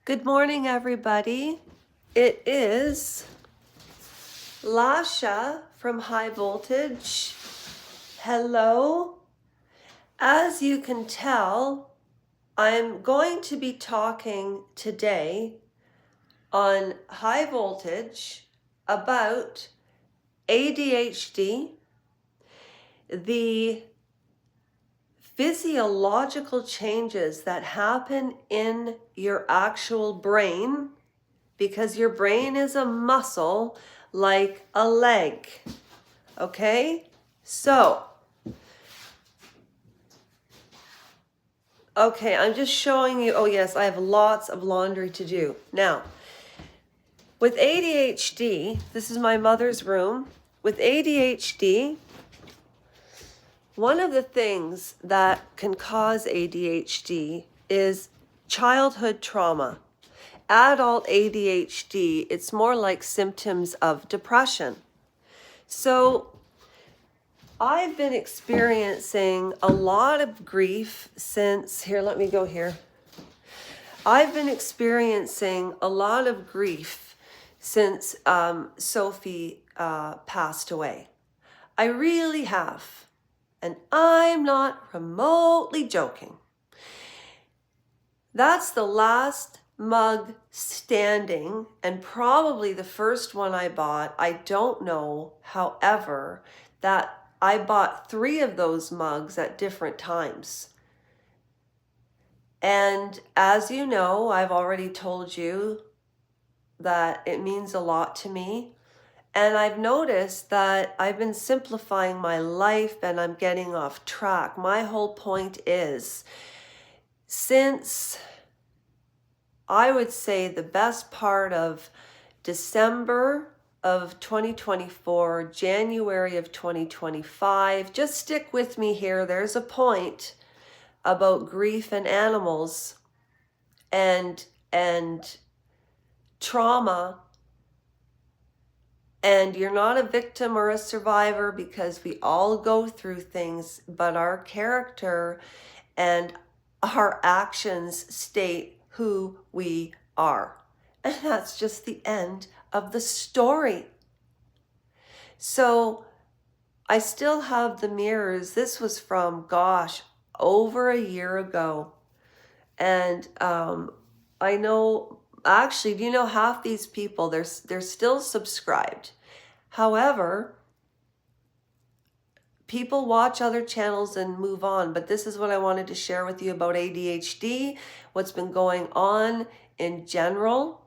Good morning, everybody. It is Lasha from High Voltage. Hello. As you can tell, I'm going to be talking today on High Voltage about ADHD, the physiological changes that happen in your actual brain, because your brain is a muscle like a leg. Okay? So, I'm just showing you. Oh, yes, I have lots of laundry to do. Now, with ADHD, this is my mother's room. With ADHD, one of the things that can cause ADHD is childhood trauma. Adult ADHD, it's more like symptoms of depression. So I've been experiencing a lot of grief since, let me go here. I've been experiencing a lot of grief since Sophie passed away. I really have. And I'm not remotely joking. That's the last mug standing and probably the first one I bought. I don't know, however, that I bought 3 of those mugs at different times. And as you know, I've already told you that it means a lot to me. And I've noticed that I've been simplifying my life and I'm getting off track. My whole point is, since I would say the best part of December of 2024, January of 2025, just stick with me here. There's a point about grief and animals and trauma. And you're not a victim or a survivor, because we all go through things, but our character and our actions state who we are. And that's just the end of the story. So I still have the mirrors. This was from, over a year ago. And I know, actually, do you know, half these people, they're still subscribed. However, people watch other channels and move on, but this is what I wanted to share with you about ADHD, what's been going on in general.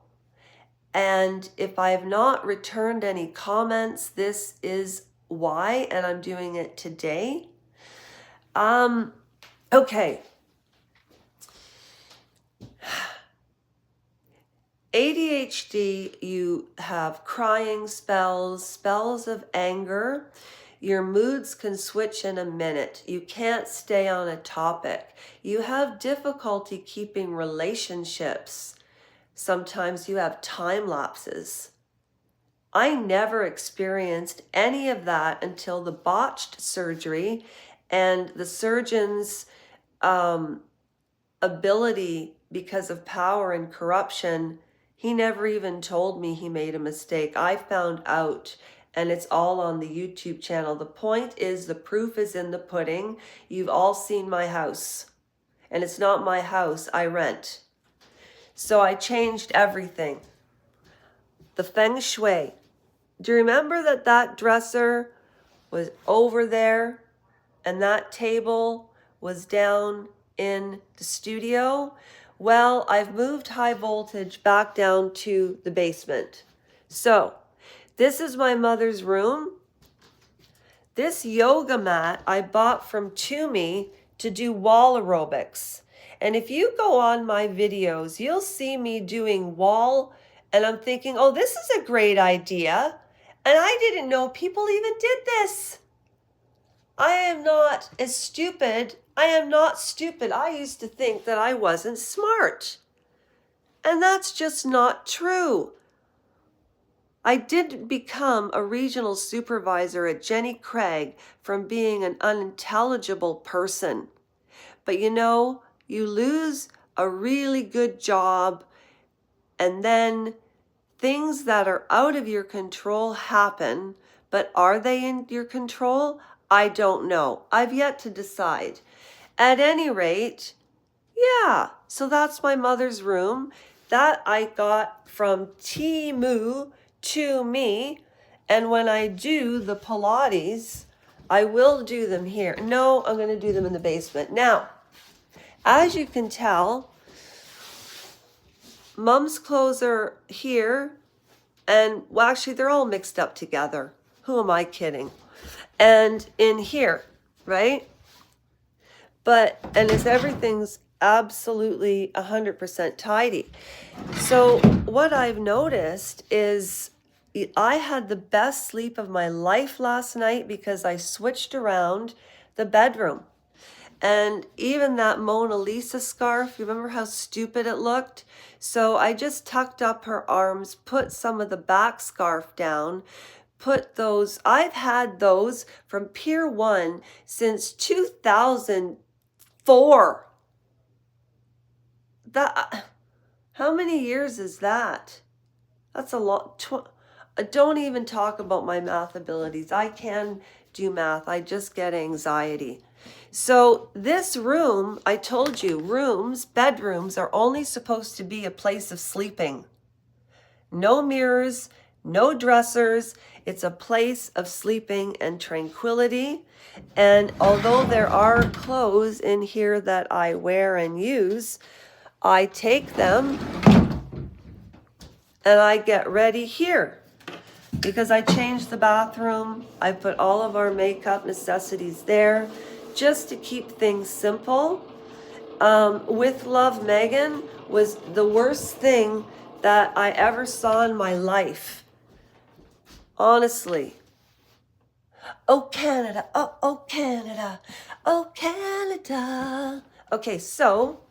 And if I have not returned any comments, this is why, and I'm doing it today. Okay. ADHD, you have crying spells, spells of anger. Your moods can switch in a minute. You can't stay on a topic. You have difficulty keeping relationships. Sometimes you have time lapses. I never experienced any of that until the botched surgery, and the surgeon's ability, because of power and corruption, he never even told me he made a mistake. I found out, and it's all on the YouTube channel. The point is, the proof is in the pudding. You've all seen my house, and it's not my house, I rent. So I changed everything. The feng shui. Do you remember that dresser was over there and that table was down in the studio? Well, I've moved High Voltage back down to the basement. So this is my mother's room. This yoga mat I bought from Toomey to do wall aerobics. And if you go on my videos, you'll see me doing wall, and I'm thinking, oh, this is a great idea. And I didn't know people even did this. I am not stupid. I used to think that I wasn't smart. And that's just not true. I didn't become a regional supervisor at Jenny Craig from being an unintelligible person. But you know, you lose a really good job And then things that are out of your control happen, but are they in your control? I don't know. I've yet to decide. At any rate, yeah, so that's my mother's room that I got from Temu to me. And when I do the Pilates, I will do them here. No, I'm going to do them in the basement. Now, as you can tell, Mom's clothes are here, and well, actually, they're all mixed up together. Who am I kidding? And in here, right? And everything's absolutely 100% tidy. So what I've noticed is I had the best sleep of my life last night because I switched around the bedroom. And even that Mona Lisa scarf, you remember how stupid it looked? So I just tucked up her arms, put some of the back scarf down, put those, I've had those from Pier 1 since 2004. How many years is that? That's a lot. Don't even talk about my math abilities. I can do math. I just get anxiety. So this room, I told you, bedrooms are only supposed to be a place of sleeping. No mirrors, no dressers. It's a place of sleeping and tranquility. And although there are clothes in here that I wear and use, I take them and I get ready here because I changed the bathroom. I put all of our makeup necessities there just to keep things simple. With Love Megan was the worst thing that I ever saw in my life. Honestly. Oh, Canada. Oh, Canada. Oh, Canada. Okay, so,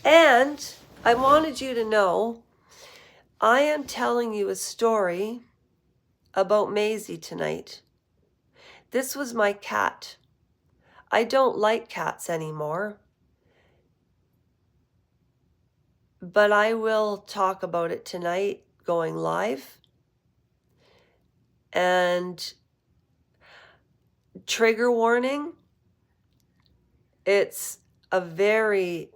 and I wanted you to know, I am telling you a story about Maisie tonight. This was my cat. I don't like cats anymore, but I will talk about it tonight going live. And trigger warning, it's a very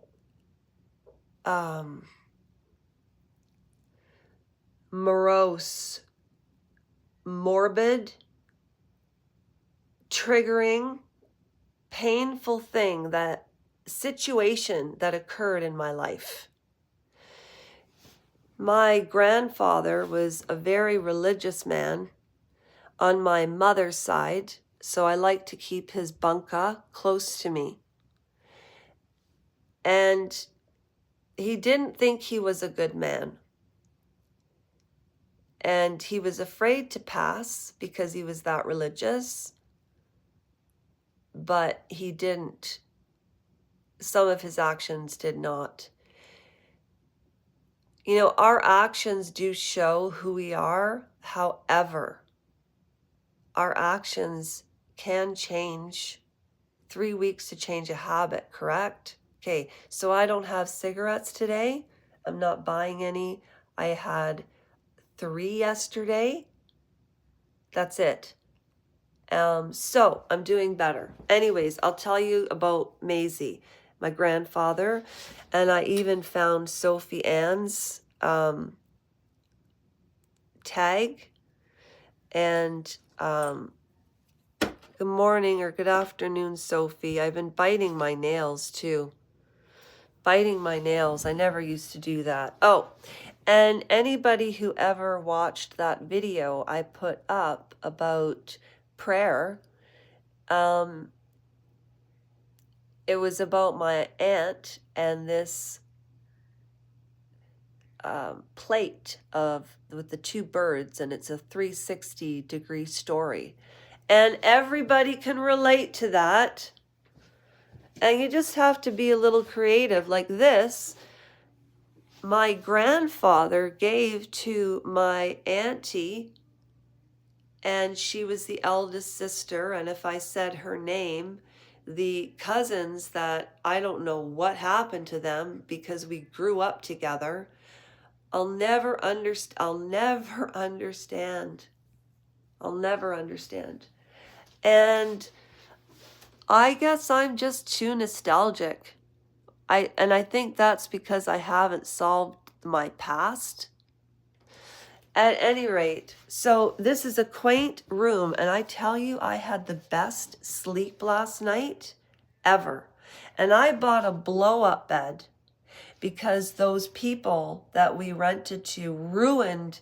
morose, morbid, triggering, painful situation that occurred in my life. My grandfather was a very religious man on my mother's side, so I like to keep his bunka close to me. And he didn't think he was a good man. And he was afraid to pass because he was that religious. But he didn't. Some of his actions did not. You know, our actions do show who we are. However, our actions can change. 3 weeks to change a habit, correct? Okay, so I don't have cigarettes today. I'm not buying any. I had 3 yesterday. That's it. So I'm doing better. Anyways, I'll tell you about Maisie, my grandfather, and I even found Sophie Ann's tag. And good morning or good afternoon, Sophie. I've been biting my nails too. Biting my nails. I never used to do that. Oh, and anybody who ever watched that video I put up about prayer, it was about my aunt and this plate with the 2 birds, and it's a 360-degree story. And everybody can relate to that. And you just have to be a little creative. Like this, my grandfather gave to my auntie, and she was the eldest sister. And if I said her name, the cousins that I don't know what happened to them because we grew up together. I'll never understand. I'll never understand. I'll never understand. And I guess I'm just too nostalgic. I think that's because I haven't solved my past. At any rate, so this is a quaint room, and I tell you, I had the best sleep last night ever. And I bought a blow-up bed because those people that we rented to ruined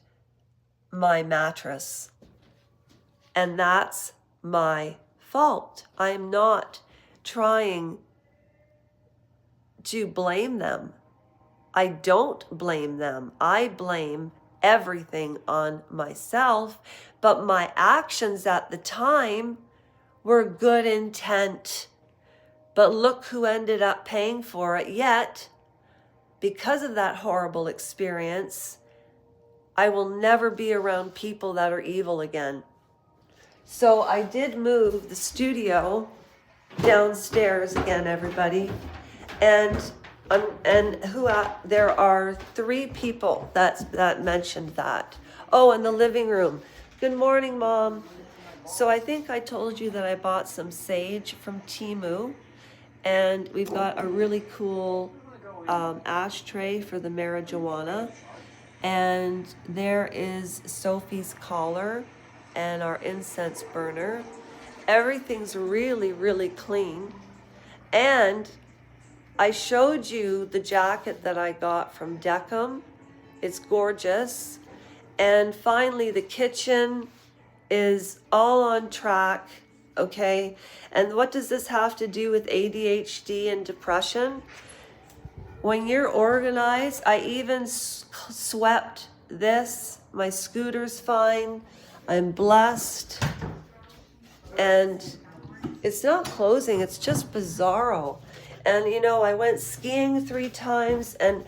my mattress. And that's my fault. I am not trying to blame them. I don't blame them. I blame everything on myself, but my actions at the time were good intent. But look who ended up paying for it. Yet, because of that horrible experience, I will never be around people that are evil again. So I did move the studio downstairs again, everybody. And there are 3 people that mentioned that. Oh, in the living room. Good morning, Mom. So I think I told you that I bought some sage from Temu, and we've got a really cool ashtray for the marijuana, and there is Sophie's collar and our incense burner. Everything's really, really clean. And I showed you the jacket that I got from Deckham. It's gorgeous. And finally, the kitchen is all on track, okay? And what does this have to do with ADHD and depression? When you're organized, I even swept this. My scooter's fine. I'm blessed. And it's not closing, it's just bizarro. And I went skiing 3 times. And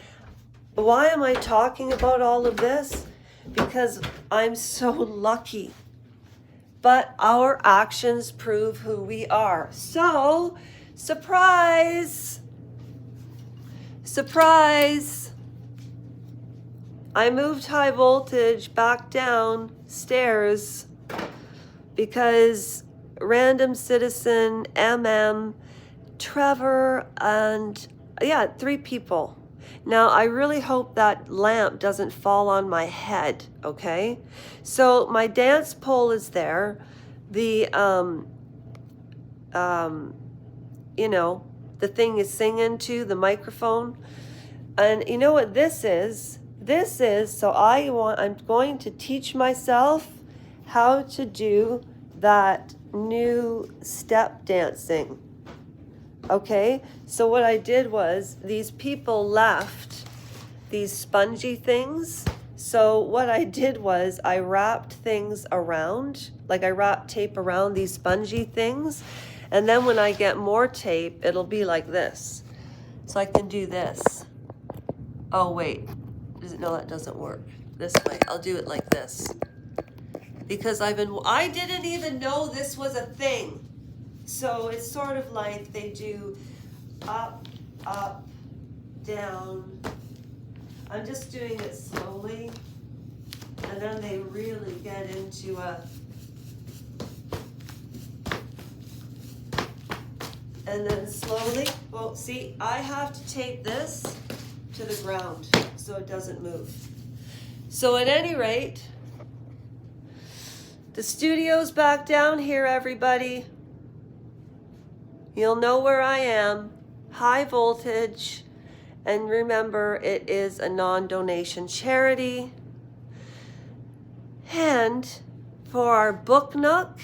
why am I talking about all of this? Because I'm so lucky. But our actions prove who we are. So, surprise! Surprise! I moved high voltage back downstairs because random citizen, Trevor, and 3 people. Now, I really hope that lamp doesn't fall on my head, okay? So my dance pole is there. The, the thing is singing to the microphone. And you know what this is? This is, I'm going to teach myself how to do that new step dancing. Okay, so what I did was these people left these spongy things. So what I did was I wrapped things around, like I wrapped tape around these spongy things. And then when I get more tape, it'll be like this. So I can do this. Oh, wait. No, that doesn't work. This way. I'll do it like this. Because I didn't even know this was a thing. So it's sort of like they do up, up, down. I'm just doing it slowly. And then they really get into and then slowly, well, see, I have to tape this to the ground so it doesn't move. So at any rate, the studio's back down here, everybody. You'll know where I am. High voltage. And remember, it is a non-donation charity. And for our book nook,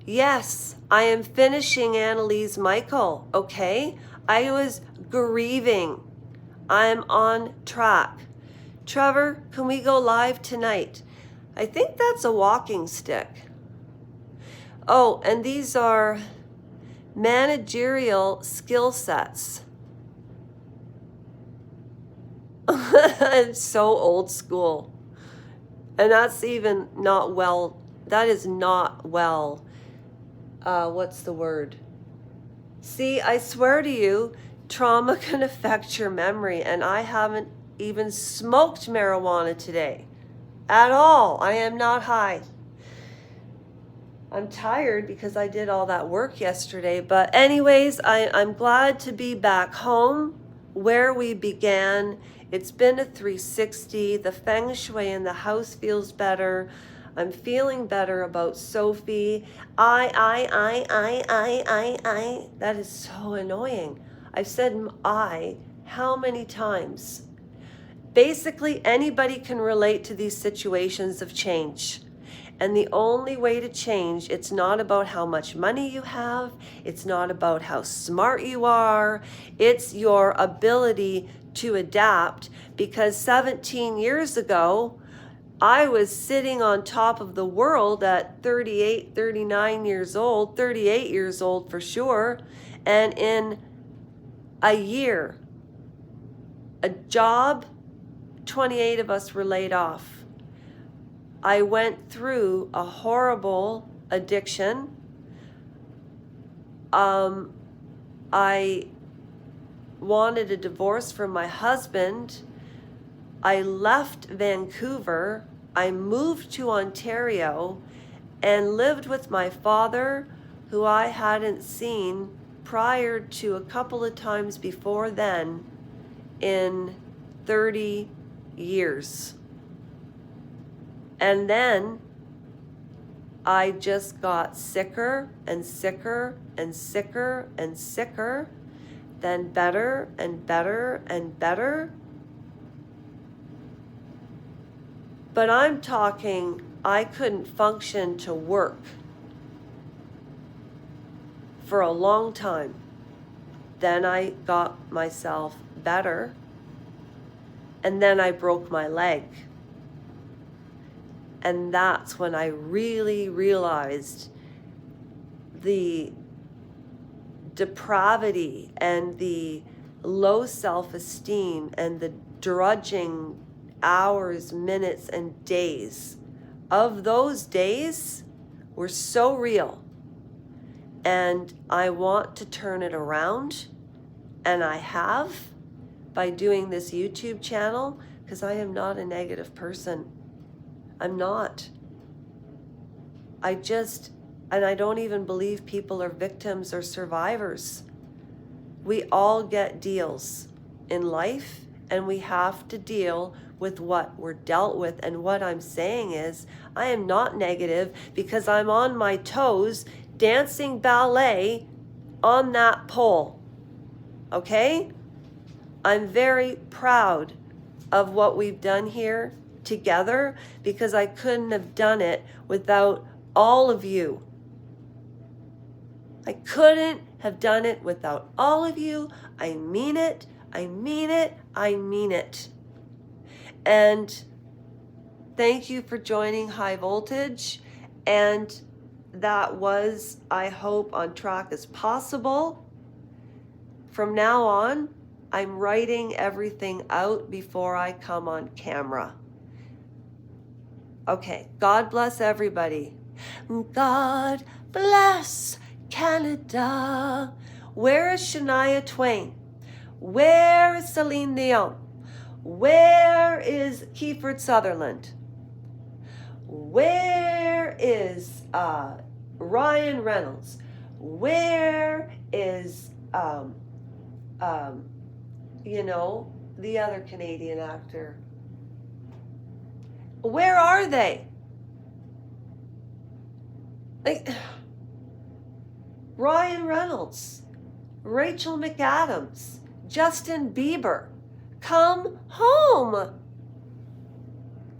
yes, I am finishing Annalise Michael, okay? I was grieving. I'm on track. Trevor, can we go live tonight? I think that's a walking stick. Oh, and these are managerial skill sets. It's so old school. And that's even not well, that is not well, what's the word? See, I swear to you, trauma can affect your memory, and I haven't even smoked marijuana today. At all. I am not high. I'm tired because I did all that work yesterday. But anyways, I'm glad to be back home where we began. It's been a 360. The feng shui in the house feels better. I'm feeling better about Sophie. I. That is so annoying. I've said I how many times? Basically, anybody can relate to these situations of change. And the only way to change, it's not about how much money you have, it's not about how smart you are, it's your ability to adapt. Because 17 years ago, I was sitting on top of the world at 38, 39 years old, 38 years old for sure. And in a year, a job, 28 of us were laid off. I went through a horrible addiction. I wanted a divorce from my husband. I left Vancouver. I moved to Ontario and lived with my father, who I hadn't seen prior to a couple of times before then in 30 years. And then I just got sicker and sicker and sicker and sicker, then better and better and better. But I'm talking, I couldn't function to work for a long time. Then I got myself better, and then I broke my leg. And that's when I really realized the depravity and the low self-esteem and the drudging hours, minutes, and days of those days were so real. And I want to turn it around, and I have by doing this YouTube channel, because I am not a negative person. I'm not. I don't even believe people are victims or survivors. We all get deals in life, and we have to deal with what we're dealt with. And what I'm saying is, I am not negative because I'm on my toes dancing ballet on that pole. Okay? I'm very proud of what we've done here together, because I couldn't have done it without all of you. I couldn't have done it without all of you. I mean it. I mean it. I mean it. And thank you for joining High Voltage. And that was, I hope, on track as possible. From now on, I'm writing everything out before I come on camera. Okay, God bless everybody. God bless Canada. Where is Shania Twain? Where is Celine Dion? Where is Kiefer Sutherland? Where is Ryan Reynolds? Where is the other Canadian actor? Where are they? Like Ryan Reynolds, Rachel McAdams, Justin Bieber, come home.